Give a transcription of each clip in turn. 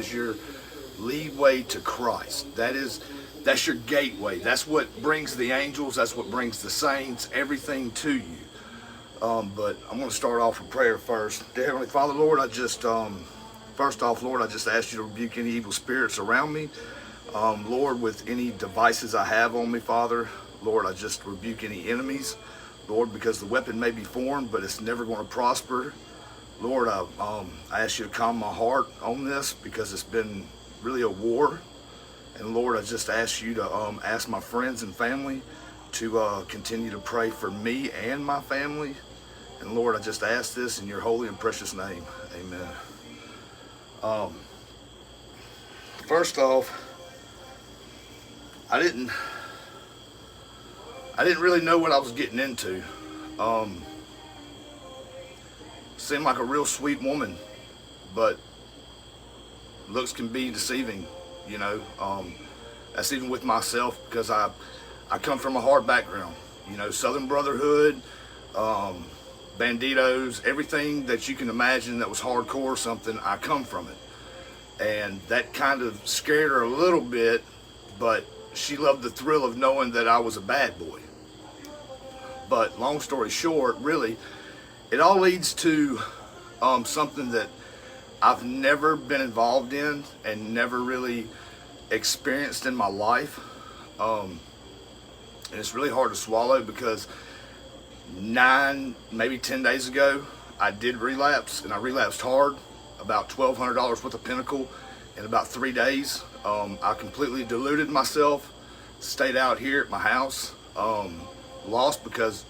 is your leadway to Christ. That's your gateway. That's what brings the angels. That's what brings the saints, everything to you. But I'm going to start off with prayer first. Dear Heavenly Father, Lord, first off, Lord, I just ask you to rebuke any evil spirits around me. Lord, with any devices I have on me, Father, Lord, I just rebuke any enemies. Lord, because the weapon may be formed, but it's never going to prosper. Lord, I ask you to calm my heart on this because it's been really a war. And Lord, I just ask you to ask my friends and family to continue to pray for me and my family. And Lord, I just ask this in your holy and precious name. Amen. First off, I didn't really know what I was getting into. Seemed like a real sweet woman, but looks can be deceiving, you know. That's even with myself because I come from a hard background, you know, Southern Brotherhood, Banditos, everything that you can imagine that was hardcore or something, I come from it. And that kind of scared her a little bit, but she loved the thrill of knowing that I was a bad boy. But long story short, really, it all leads to something that I've never been involved in and never really experienced in my life. And it's really hard to swallow because 9, maybe 10 days ago, I did relapse, and I relapsed hard, about $1,200 worth of Pinnacle in about 3 days. I completely deluded myself, stayed out here at my house, lost because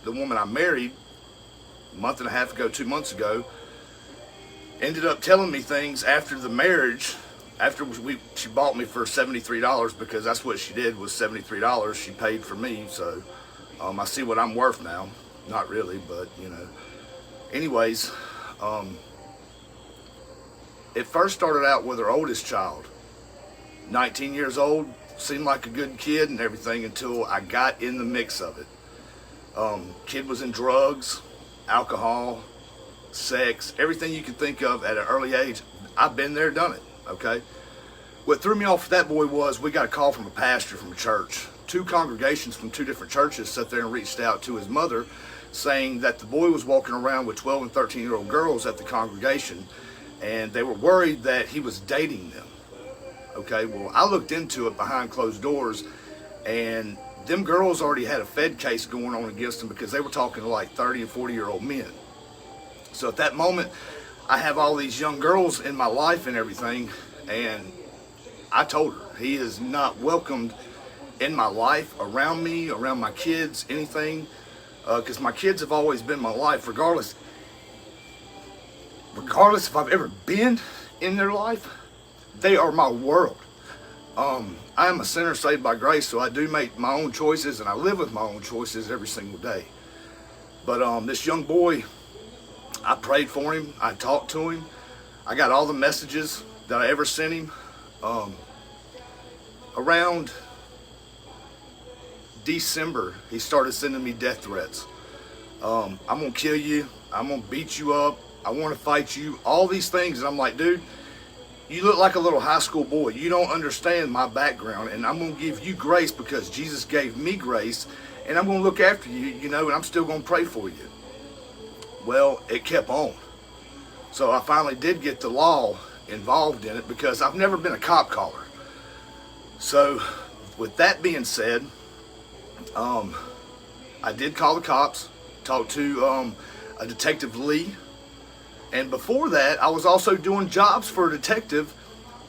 the woman I married a month and a half ago, 2 months ago, ended up telling me things after the marriage. After she bought me for $73 because that's what she did, was $73 she paid for me. So I see what I'm worth now. Not really, but you know. Anyways, it first started out with her oldest child, 19 years old, seemed like a good kid and everything until I got in the mix of it. Kid was in drugs, alcohol, sex, everything you could think of at an early age. I've been there, done it, okay? What threw me off with that boy was we got a call from a pastor from a church. 2 congregations from 2 different churches sat there and reached out to his mother saying that the boy was walking around with 12 and 13-year-old girls at the congregation, and they were worried that he was dating them. Okay, well, I looked into it behind closed doors, and them girls already had a Fed case going on against them because they were talking to like 30 and 40-year-old men. So at that moment, I have all these young girls in my life and everything, and I told her, he is not welcomed in my life, around me, around my kids, anything, because my kids have always been my life, regardless if I've ever been in their life, they are my world. I am a sinner saved by grace, so I do make my own choices, and I live with my own choices every single day. But this young boy, I prayed for him, I talked to him, I got all the messages that I ever sent him. Around December, he started sending me death threats. I'm gonna kill you, I'm gonna beat you up, I wanna fight you, all these things. And I'm like, dude, you look like a little high school boy. You don't understand my background, and I'm going to give you grace because Jesus gave me grace, and I'm going to look after you, you know, and I'm still going to pray for you. Well, it kept on. So I finally did get the law involved in it because I've never been a cop caller. So with that being said, I did call the cops, talked to a Detective Lee. And before that, I was also doing jobs for a detective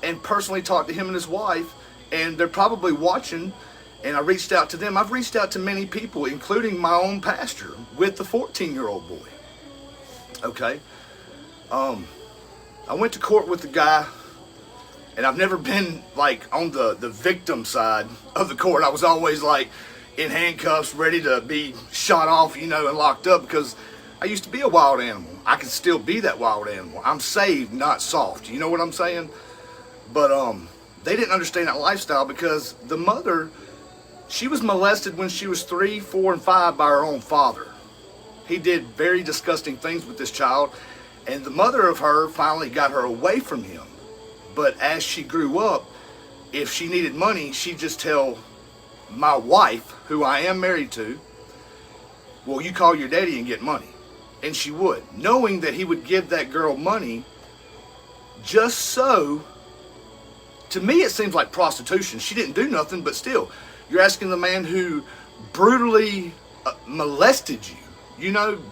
and personally talked to him and his wife, and they're probably watching, and I reached out to them. I've reached out to many people, including my own pastor with the 14-year-old boy. Okay. I went to court with the guy, and I've never been like on the victim side of the court. I was always like in handcuffs, ready to be shot off, you know, and locked up because I used to be a wild animal. I can still be that wild animal. I'm saved, not soft. You know what I'm saying? But they didn't understand that lifestyle because the mother, she was molested when she was 3, 4, and 5 by her own father. He did very disgusting things with this child, and the mother of her finally got her away from him. But as she grew up, if she needed money, she'd just tell my wife, who I am married to, well, you call your daddy and get money. And she would, knowing that he would give that girl money just so. To me, it seems like prostitution. She didn't do nothing, but still, you're asking the man who brutally molested you,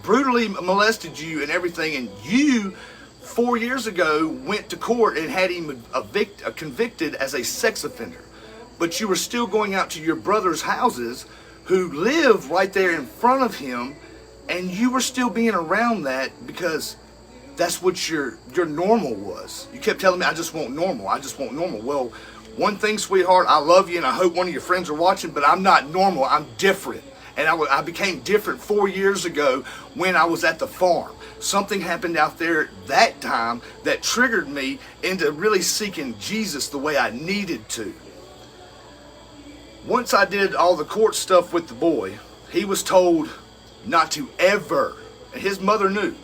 brutally molested you and everything, and you 4 years ago went to court and had him convicted as a sex offender. But you were still going out to your brother's houses who live right there in front of him, and you were still being around that because that's what your normal was. You kept telling me, I just want normal. I just want normal. Well, one thing, sweetheart, I love you, and I hope one of your friends are watching, but I'm not normal. I'm different. And I became different 4 years ago when I was at the farm. Something happened out there that time that triggered me into really seeking Jesus the way I needed to. Once I did all the court stuff with the boy, he was told not to ever, and his mother knew,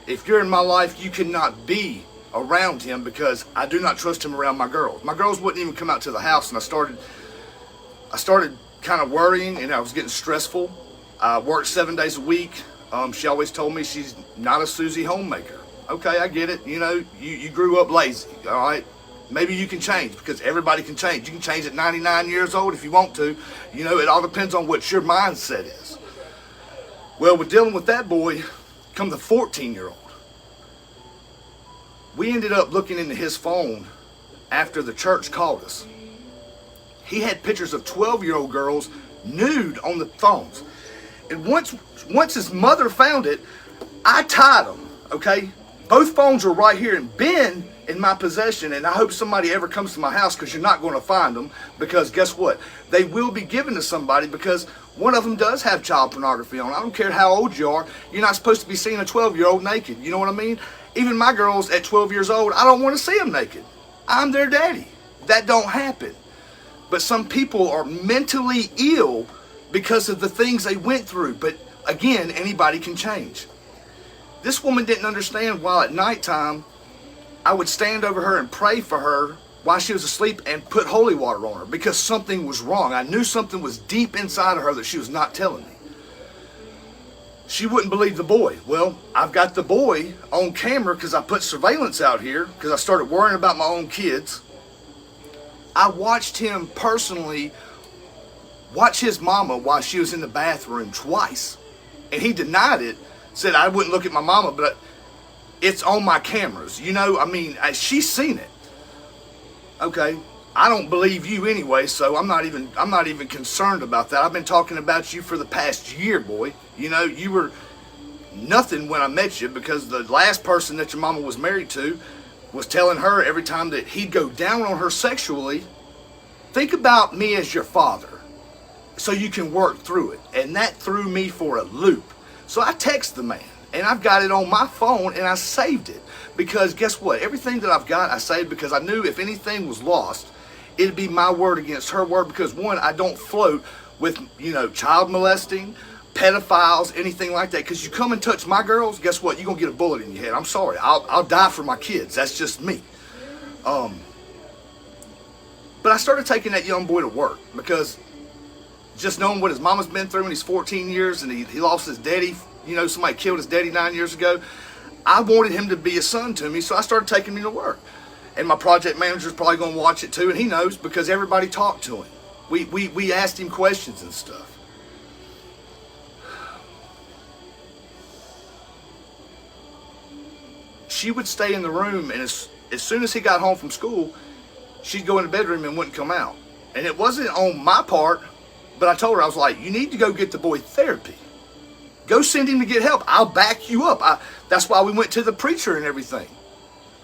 if you're in my life, you cannot be around him because I do not trust him around my girls. My girls wouldn't even come out to the house, and I started kind of worrying, and I was getting stressful. I worked 7 days a week. She always told me she's not a Susie homemaker. Okay, I get it. You grew up lazy, all right? Maybe you can change, because everybody can change. You can change at 99 years old if you want to. It all depends on what your mindset is. Well, with dealing with that boy, come the 14-year-old. We ended up looking into his phone after the church called us. He had pictures of 12-year-old girls nude on the phones. And once his mother found it, I tied them, okay? Both phones were right here and been in my possession, and I hope somebody ever comes to my house, because you're not going to find them, because guess what? They will be given to somebody, because one of them does have child pornography on. I don't care how old you are. You're not supposed to be seeing a 12-year-old naked. You know what I mean? Even my girls at 12 years old, I don't want to see them naked. I'm their daddy. That don't happen. But some people are mentally ill because of the things they went through. But again, anybody can change. This woman didn't understand why at nighttime I would stand over her and pray for her while she was asleep and put holy water on her, because something was wrong. I knew something was deep inside of her that she was not telling me. She wouldn't believe the boy. Well, I've got the boy on camera because I put surveillance out here because I started worrying about my own kids. I watched him personally watch his mama while she was in the bathroom twice. And he denied it, said I wouldn't look at my mama, but it's on my cameras. She's seen it. Okay, I don't believe you anyway, so I'm not even concerned about that. I've been talking about you for the past year, boy. You were nothing when I met you, because the last person that your mama was married to was telling her every time that he'd go down on her sexually, think about me as your father so you can work through it. And that threw me for a loop. So I text the man, and I've got it on my phone, and I saved it. Because guess what? Everything that I've got, I saved, because I knew if anything was lost, it'd be my word against her word. Because one, I don't float with, child molesting, pedophiles, anything like that. Because you come and touch my girls, guess what? You're going to get a bullet in your head. I'm sorry. I'll die for my kids. That's just me. But I started taking that young boy to work, because just knowing what his mama's been through, and he's 14 years, and he lost his daddy. Somebody killed his daddy 9 years ago. I wanted him to be a son to me, so I started taking him to work. And my project manager's probably going to watch it too, and he knows, because everybody talked to him. We asked him questions and stuff. She would stay in the room, and as soon as he got home from school, she'd go in the bedroom and wouldn't come out. And it wasn't on my part, but I told her, I was like, you need to go get the boy therapy. Go send him to get help. I'll back you up. That's why we went to the preacher and everything.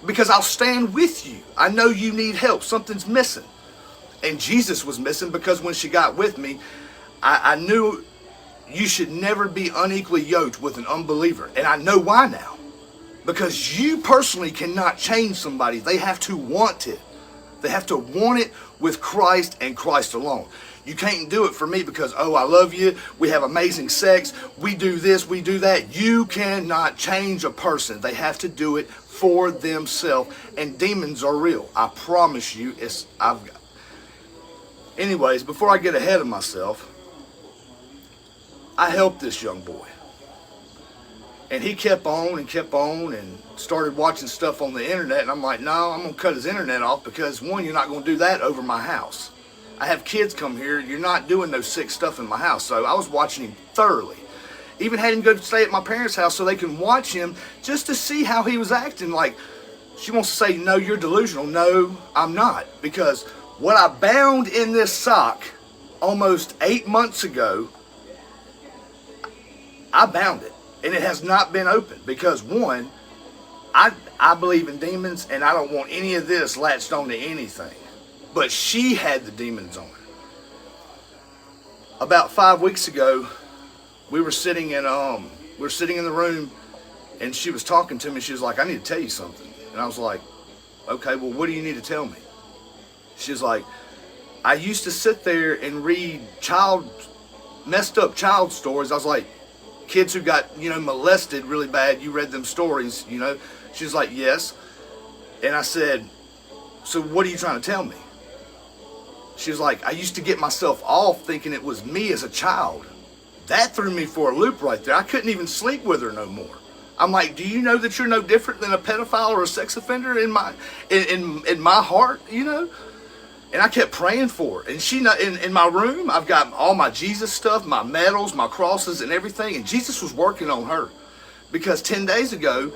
Because I'll stand with you. I know you need help. Something's missing. And Jesus was missing, because when she got with me, I knew you should never be unequally yoked with an unbeliever. And I know why now. Because you personally cannot change somebody. They have to want it. They have to want it with Christ and Christ alone. You can't do it for me because, oh, I love you, we have amazing sex, we do this, we do that. You cannot change a person. They have to do it for themselves, and demons are real. I promise you. Anyways, before I get ahead of myself, I helped this young boy. And he kept on and started watching stuff on the internet. And I'm like, no, I'm going to cut his internet off because, one, you're not going to do that over my house. I have kids come here. You're not doing no sick stuff in my house. So I was watching him thoroughly. Even had him go stay at my parents' house so they can watch him just to see how he was acting. Like, she wants to say, no, you're delusional. No, I'm not. Because what I bound in this sock almost 8 months ago, I bound it. And it has not been opened because, one, I believe in demons and I don't want any of this latched onto anything. But she had the demons on her. About 5 weeks ago, we were sitting in the room and she was talking to me. She was like, I need to tell you something. And I was like, okay, well, what do you need to tell me? She's like, I used to sit there and read messed up child stories. I was like, kids who got, molested really bad, you read them stories, She's like, yes. And I said, so what are you trying to tell me? She was like, I used to get myself off thinking it was me as a child. That threw me for a loop right there. I couldn't even sleep with her no more. I'm like, do you know that you're no different than a pedophile or a sex offender in my heart, And I kept praying for her. And she, in my room, I've got all my Jesus stuff, my medals, my crosses, and everything. And Jesus was working on her. Because 10 days ago,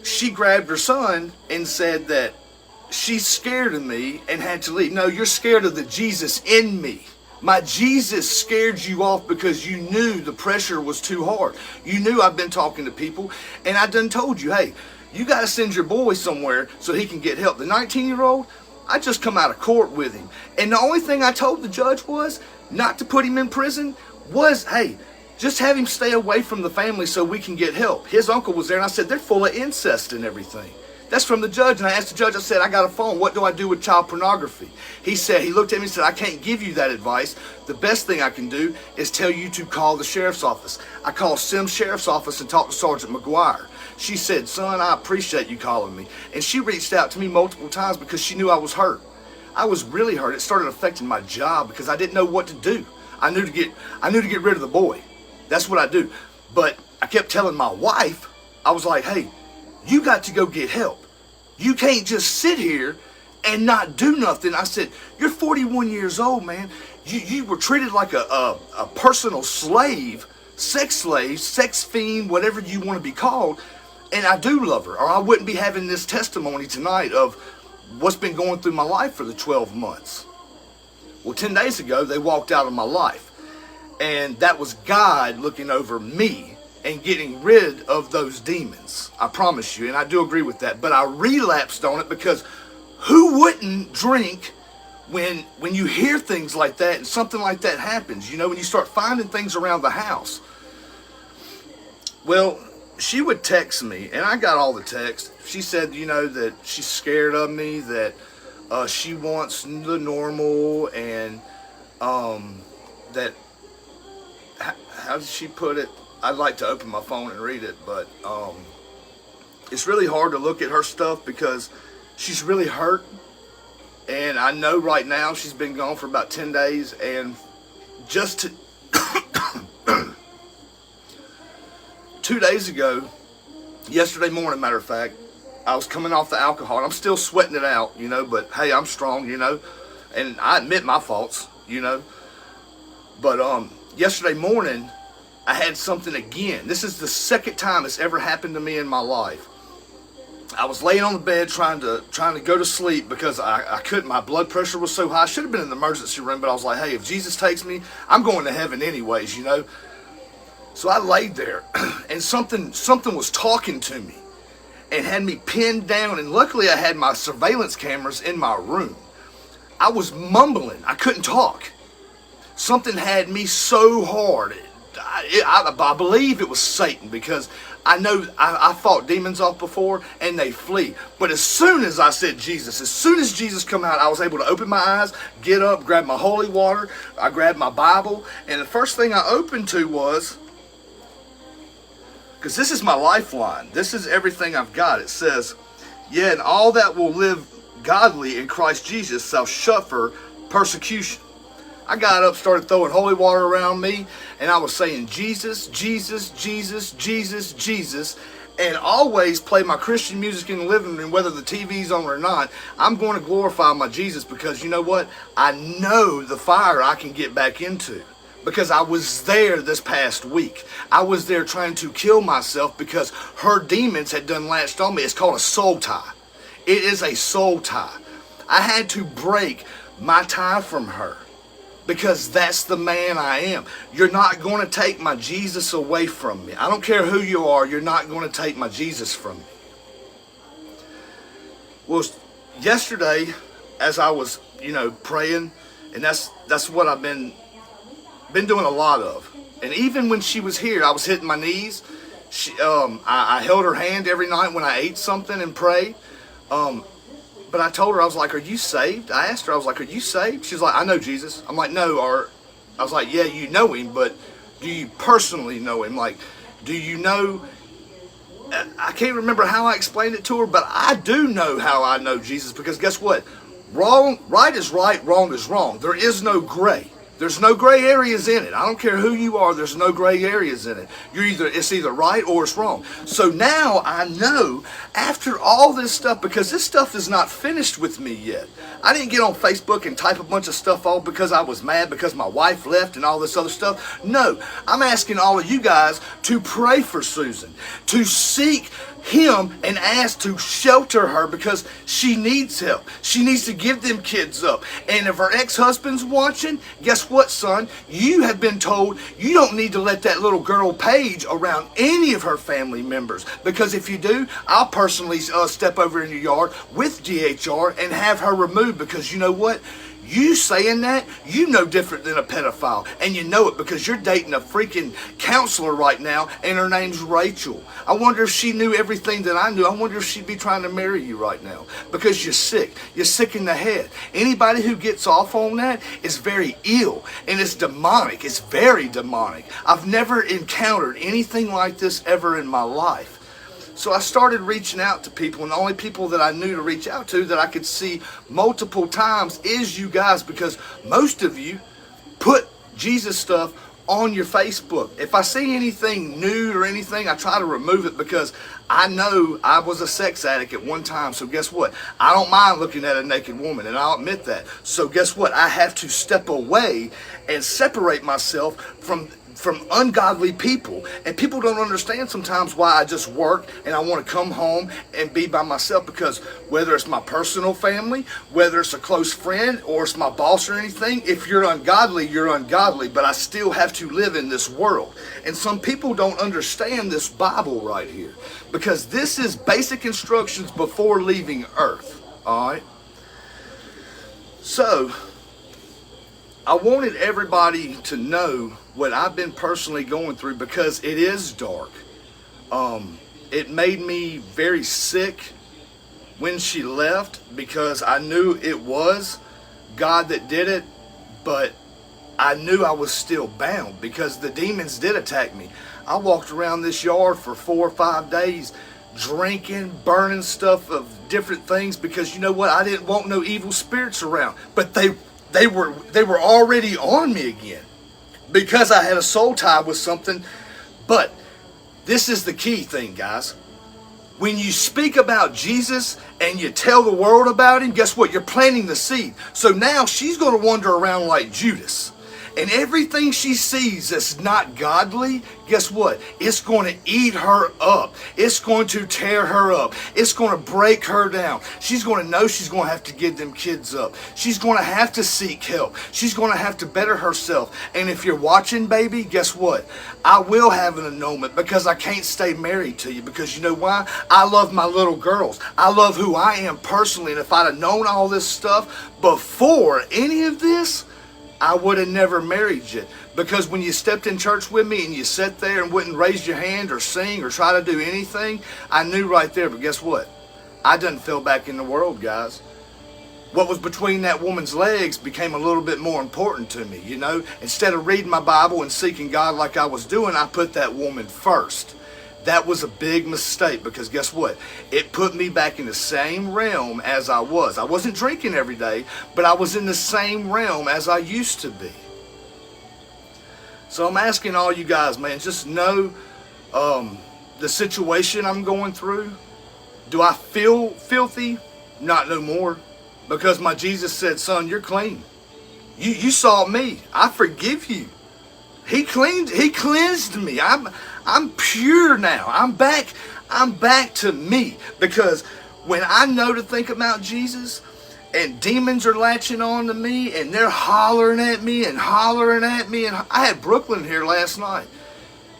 she grabbed her son and said that she's scared of me and had to leave. No, you're scared of the Jesus in me. My Jesus scared you off because you knew the pressure was too hard. You knew I've been talking to people. And I done told you, hey, you got to send your boy somewhere so he can get help. The 19-year-old, I just come out of court with him. And the only thing I told the judge was not to put him in prison was, hey, just have him stay away from the family so we can get help. His uncle was there and I said, they're full of incest and everything. That's from the judge. And I asked the judge, I said, I got a phone. What do I do with child pornography? He looked at me and said, I can't give you that advice. The best thing I can do is tell you to call the sheriff's office. I called Sims Sheriff's Office and talked to Sergeant McGuire. She said, son, I appreciate you calling me. And she reached out to me multiple times because she knew I was hurt. I was really hurt. It started affecting my job because I didn't know what to do. I knew to get rid of the boy. That's what I do. But I kept telling my wife, I was like, hey, you got to go get help. You can't just sit here and not do nothing. I said, you're 41 years old, man. You were treated like a personal slave, sex fiend, whatever you want to be called. And I do love her, or I wouldn't be having this testimony tonight of what's been going through my life for the 12 months. Well, 10 days ago, they walked out of my life. And that was God looking over me and getting rid of those demons. I promise you, and I do agree with that. But I relapsed on it because who wouldn't drink when you hear things like that and something like that happens? When you start finding things around the house. Well, she would text me, and I got all the texts. She said, that she's scared of me, that she wants the normal, and that, how did she put it? I'd like to open my phone and read it, but it's really hard to look at her stuff because she's really hurt. And I know right now she's been gone for about 10 days, and just to 2 days ago, yesterday morning, matter of fact, I was coming off the alcohol, and I'm still sweating it out, but hey, I'm strong, and I admit my faults, but yesterday morning, I had something again. This is the second time it's ever happened to me in my life. I was laying on the bed trying to go to sleep because I couldn't. My blood pressure was so high. I should have been in the emergency room, but I was like, hey, if Jesus takes me, I'm going to heaven anyways, So I laid there, and something was talking to me and had me pinned down, and luckily I had my surveillance cameras in my room. I was mumbling. I couldn't talk. Something had me so hard. I believe it was Satan because I know I fought demons off before and they flee. But as soon as I said Jesus, as soon as Jesus come out, I was able to open my eyes, get up, grab my holy water. I grabbed my Bible, and the first thing I opened to was because this is my lifeline. This is everything I've got. It says, yeah, and all that will live godly in Christ Jesus shall suffer persecution. I got up, started throwing holy water around me, and I was saying Jesus, Jesus, Jesus, Jesus, Jesus, and always play my Christian music in the living room, whether the TV's on or not. I'm going to glorify my Jesus, because you know what? I know the fire I can get back into, because I was there this past week. I was there trying to kill myself because her demons had done latched on me. It's called a soul tie. It is a soul tie. I had to break my tie from her, because that's the man I am. You're not going to take my Jesus away from me. I don't care who you are, you're not going to take my Jesus from me. Well, yesterday, as I was, praying, and that's what I've been doing a lot of. And even when she was here, I was hitting my knees. I held her hand every night when I ate something and prayed. But I told her, I was like, are you saved? I asked her, I was like, are you saved? She's like, I know Jesus. I'm like, no. Or I was like, yeah, you know him, but do you personally know him? Like, do you know? I can't remember how I explained it to her, but I do know how I know Jesus, because guess what? Right is right, wrong is wrong. There is no gray. There's no gray areas in it. I don't care who you are, there's no gray areas in it. It's either right or it's wrong. So now I know, after all this stuff, because this stuff is not finished with me yet. I didn't get on Facebook and type a bunch of stuff all because I was mad because my wife left and all this other stuff. No, I'm asking all of you guys to pray for Susan, to seek him and ask to shelter her, because she needs help. She needs to give them kids up. And if her ex-husband's watching, guess what, son? You have been told you don't need to let that little girl Paige around any of her family members, because if you do, I'll personally step over in your yard with DHR and have her removed, because you know what? You saying that, you know different than a pedophile. And you know it because you're dating a freaking counselor right now, and her name's Rachel. I wonder if she knew everything that I knew. I wonder if she'd be trying to marry you right now, because you're sick. You're sick in the head. Anybody who gets off on that is very ill, and it's demonic. It's very demonic. I've never encountered anything like this ever in my life. So I started reaching out to people, and the only people that I knew to reach out to that I could see multiple times is you guys, because most of you put Jesus stuff on your Facebook. If I see anything nude or anything, I try to remove it, because I know I was a sex addict at one time. So guess what? I don't mind looking at a naked woman, and I'll admit that. So guess what? I have to step away and separate myself from ungodly people. And people don't understand sometimes why I just work and I want to come home and be by myself, because whether it's my personal family, whether it's a close friend, or it's my boss or anything, if you're ungodly, you're ungodly, but I still have to live in this world. And some people don't understand this Bible right here, because this is basic instructions before leaving earth. Alright? So I wanted everybody to know what I've been personally going through, because it is dark. It made me very sick when she left, because I knew it was God that did it, but I knew I was still bound, because the demons did attack me. I walked around this yard for 4 or 5 days drinking, burning stuff of different things, because you know what? I didn't want no evil spirits around, but they were already on me again, because I had a soul tie with something. But this is the key thing, guys. When you speak about Jesus and you tell the world about him, guess what? You're planting the seed. So now she's going to wander around like Judas. And everything she sees that's not godly, guess what? It's going to eat her up. It's going to tear her up. It's going to break her down. She's going to know she's going to have to give them kids up. She's going to have to seek help. She's going to have to better herself. And if you're watching, baby, guess what? I will have an annulment, because I can't stay married to you, because you know why? I love my little girls. I love who I am personally. And if I'd have known all this stuff before any of this, I would have never married you. Because when you stepped in church with me and you sat there and wouldn't raise your hand or sing or try to do anything, I knew right there. But guess what? I done fell back in the world, guys. What was between that woman's legs became a little bit more important to me, you know. Instead of reading my Bible and seeking God like I was doing, I put that woman first. That was a big mistake, because guess what? It put me back in the same realm as I was. I wasn't drinking every day, but I was in the same realm as I used to be. So I'm asking all you guys, man, just know the situation I'm going through. Do I feel filthy? Not no more. Because my Jesus said, son, you're clean. You saw me. I forgive you. He cleansed me. I'm pure now. I'm back to me. Because when I know to think about Jesus, and demons are latching on to me, and they're hollering at me, and I had Brooklyn here last night.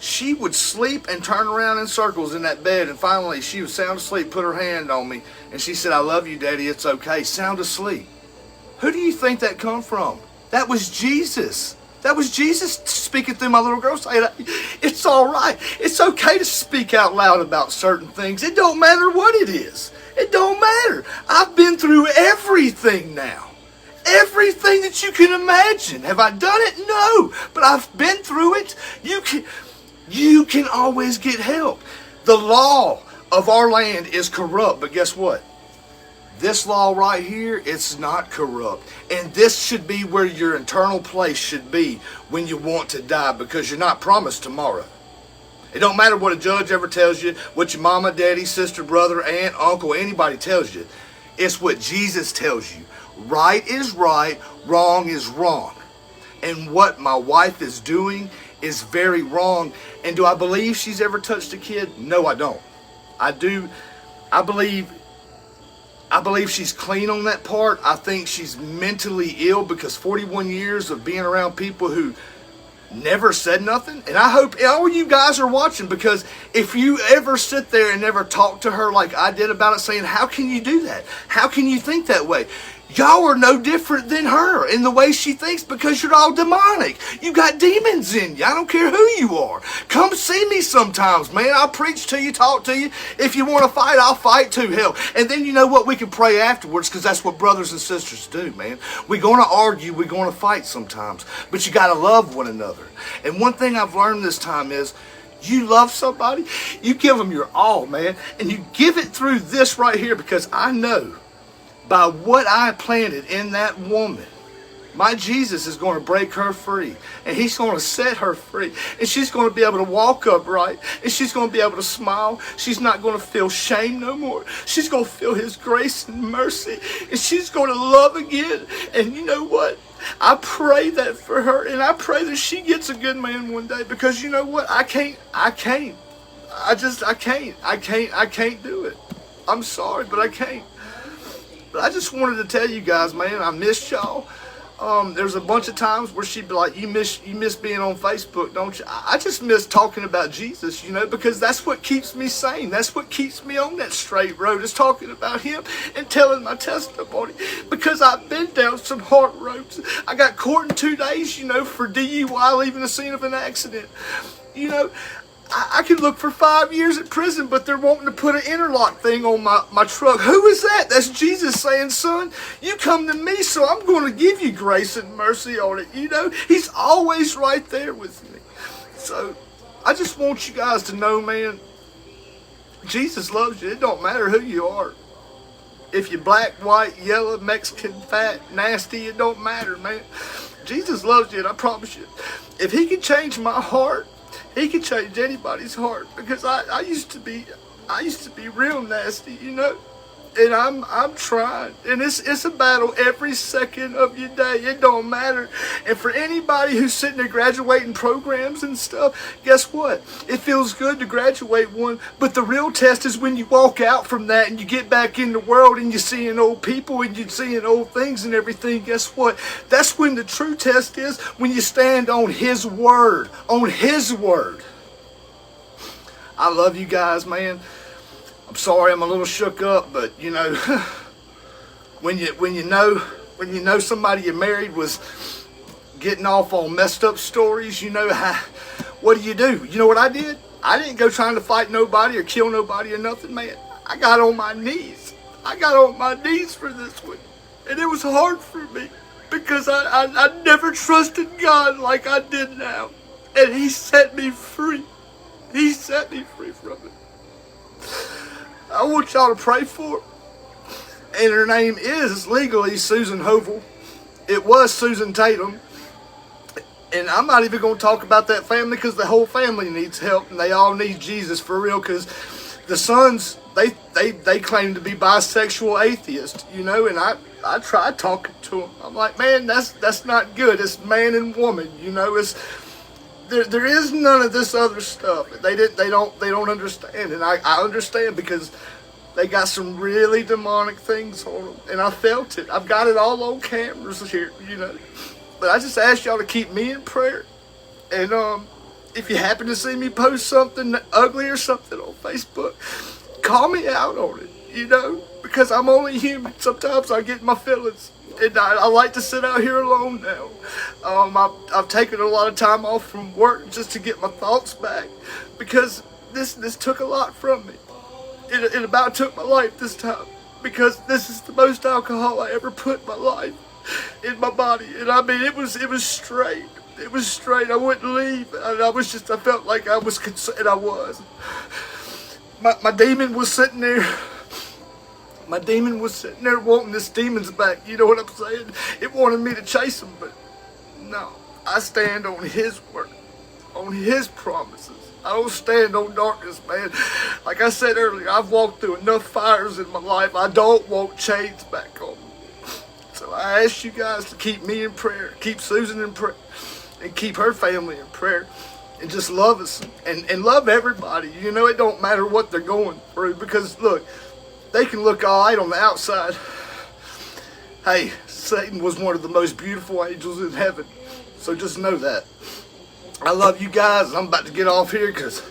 She would sleep and turn around in circles in that bed, and finally she was sound asleep, put her hand on me, and she said, I love you, Daddy, it's okay. Sound asleep. Who do you think that come from? That was Jesus. That was Jesus speaking through my little girl, saying, it's all right. It's okay to speak out loud about certain things. It don't matter what it is. It don't matter. I've been through everything now. Everything that you can imagine. Have I done it? No. But I've been through it. You can always get help. The law of our land is corrupt, but guess what? This law right here, it's not corrupt. And this should be where your eternal place should be when you want to die, because you're not promised tomorrow. It don't matter what a judge ever tells you, what your mama, daddy, sister, brother, aunt, uncle, anybody tells you. It's what Jesus tells you. Right is right, wrong is wrong. And what my wife is doing is very wrong. And do I believe she's ever touched a kid? No, I don't. I believe she's clean on that part. I think she's mentally ill, because 41 years of being around people who never said nothing. And I hope all you guys are watching, because if you ever sit there and never talk to her like I did about it, saying, how can you do that? How can you think that way? Y'all are no different than her in the way she thinks, because you're all demonic. You got demons in you. I don't care who you are. Come see me sometimes, man. I'll preach to you, talk to you. If you want to fight, I'll fight too, hell. And then you know what? We can pray afterwards, because that's what brothers and sisters do, man. We're going to argue. We're going to fight sometimes. But you got to love one another. And one thing I've learned this time is, you love somebody, you give them your all, man. And you give it through this right here, because I know by what I planted in that woman, my Jesus is going to break her free. And he's going to set her free. And she's going to be able to walk upright. And she's going to be able to smile. She's not going to feel shame no more. She's going to feel his grace and mercy. And she's going to love again. And you know what? I pray that for her. And I pray that she gets a good man one day. Because you know what? I can't do it. I'm sorry, but I can't. But I just wanted to tell you guys, man, I missed y'all. There's a bunch of times where she'd be like, you miss being on Facebook, don't you? I just miss talking about Jesus, you know, because that's what keeps me sane. That's what keeps me on that straight road, is talking about him and telling my testimony. Because I've been down some hard roads. I got court in 2 days, you know, for DUI, leaving the scene of an accident. You know, I could look for 5 years in prison, but they're wanting to put an interlock thing on my truck. Who is that? That's Jesus saying, son, you come to me, so I'm going to give you grace and mercy on it. You know, he's always right there with me. So I just want you guys to know, man, Jesus loves you. It don't matter who you are. If you're black, white, yellow, Mexican, fat, nasty, it don't matter, man. Jesus loves you, and I promise you, if he can change my heart, he can change anybody's heart, because I used to be real nasty, you know, and I'm trying, and it's a battle every second of your day. It don't matter. And for anybody who's sitting there graduating programs and stuff, guess what? It feels good to graduate one, but the real test is when you walk out from that and you get back in the world and you're seeing old people and you're seeing old things and everything. Guess what? That's when the true test is, when you stand on his word, on his word. I love you guys, man. I'm sorry I'm a little shook up, but you know, when you know somebody you married was getting off on messed up stories, you know, what do? You know what I did? I didn't go trying to fight nobody or kill nobody or nothing, man. I got on my knees. I got on my knees for this one. And it was hard for me, because I never trusted God like I did now. And he set me free. He set me free from it. I want y'all to pray for her. And her name is legally Susan Hovel. It was Susan Tatum. And I'm not even going to talk about that family because the whole family needs help and they all need Jesus for real, because the sons, they claim to be bisexual atheists, you know, and I tried talking to them. I'm like, man, that's not good. It's man and woman, you know. It's there is none of this other stuff. They don't understand, and I understand because they got some really demonic things on them, and I felt it. I've got it all on cameras here, you know. But I just ask y'all to keep me in prayer, and if you happen to see me post something ugly or something on Facebook, call me out on it, you know, because I'm only human. Sometimes I get my feelings, and I like to sit out here alone now. I've taken a lot of time off from work just to get my thoughts back, because this took a lot from me. It about took my life this time, because this is the most alcohol I ever put in my life, in my body. And I mean, it was straight. It was straight. I wouldn't leave. And I felt like I was concerned. I was. My demon was sitting there. My demon was sitting there wanting this demon's back. You know what I'm saying? It wanted me to chase him, but no. I stand on his word, on his promises. I don't stand on darkness, man. Like I said earlier, I've walked through enough fires in my life. I don't want chains back on me. So I ask you guys to keep me in prayer, keep Susan in prayer, and keep her family in prayer. And just love us and love everybody. You know, it don't matter what they're going through, because look, they can look all right on the outside. Hey, Satan was one of the most beautiful angels in heaven. So just know that. I love you guys. I'm about to get off here because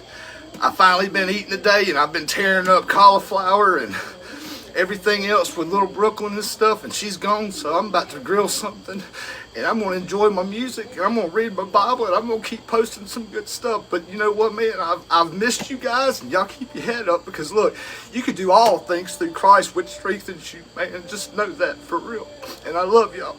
I finally been eating today, and I've been tearing up cauliflower and everything else with little Brooklyn and stuff, and she's gone, so I'm about to grill something, and I'm going to enjoy my music, and I'm going to read my Bible, and I'm going to keep posting some good stuff. But you know what, man, I've missed you guys, and y'all keep your head up, because look, you can do all things through Christ which strengthens you, man. Just know that for real, and I love y'all.